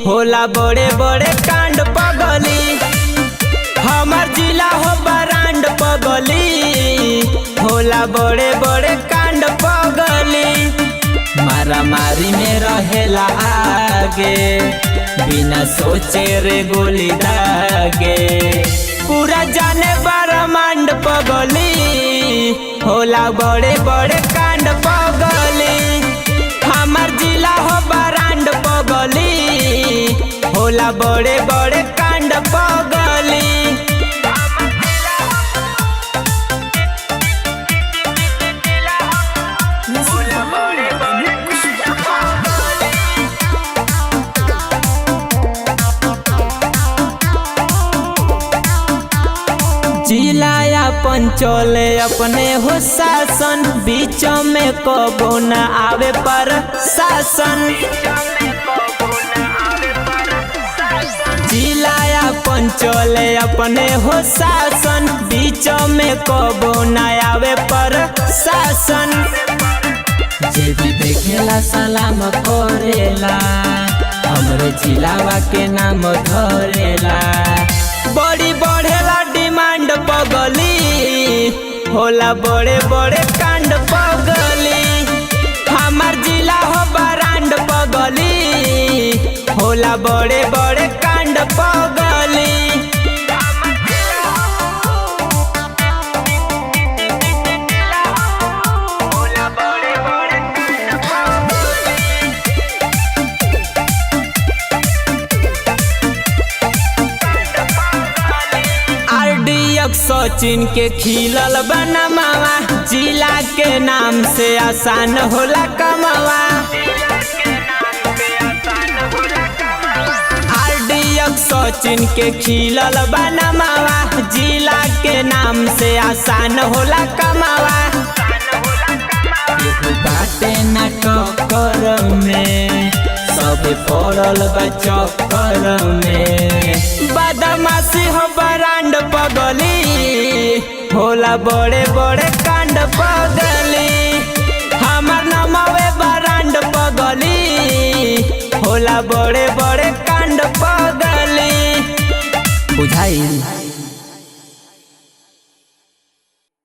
होला बड़े बड़े कांड पगली। हमार जिला हो बरांड पगली, होला बड़े बड़े कांड पगली। मारा मारी में रहेला आगे, बिना सोचे रे गोली दागे। पूरा जाने ब्रह्मांड पगली, होला बड़े बड़े कांड पगली। हमार जिला हो बरांड पगली, होला बड़े बड़े कांड पगली। जिलाया पंचोले अपने हो शासन, बीचों में कबो न आवे पर शासन। जिलाया पंचोले अपने हो शासन, बीचों में कबो न आवे पर शासन। जे भी देखेला सलाम करेला, हमरे जिलावा के नाम धरेला। बड़ी बढ़ेला डिमांड पगली, होला बड़े बड़े कांड पगली। हमार जिला हो बरांड पगली, होला बड़े बड़े कांड पगली। सचिन के खिलल बनमावा, जिला के नाम से आसान होला कमावा। सचिन के खिलल बनमावा, जिला के नाम से आसान होला कमावा। बाटे ना टक्कर में, सब पड़ल बा चक्कर में। बदमाशी हो बरांड पगली, होला बड़े बड़े कांड पगली। हमार नमवे बरांड पगली, होला बड़े बड़े कांड पगली। बुझाई।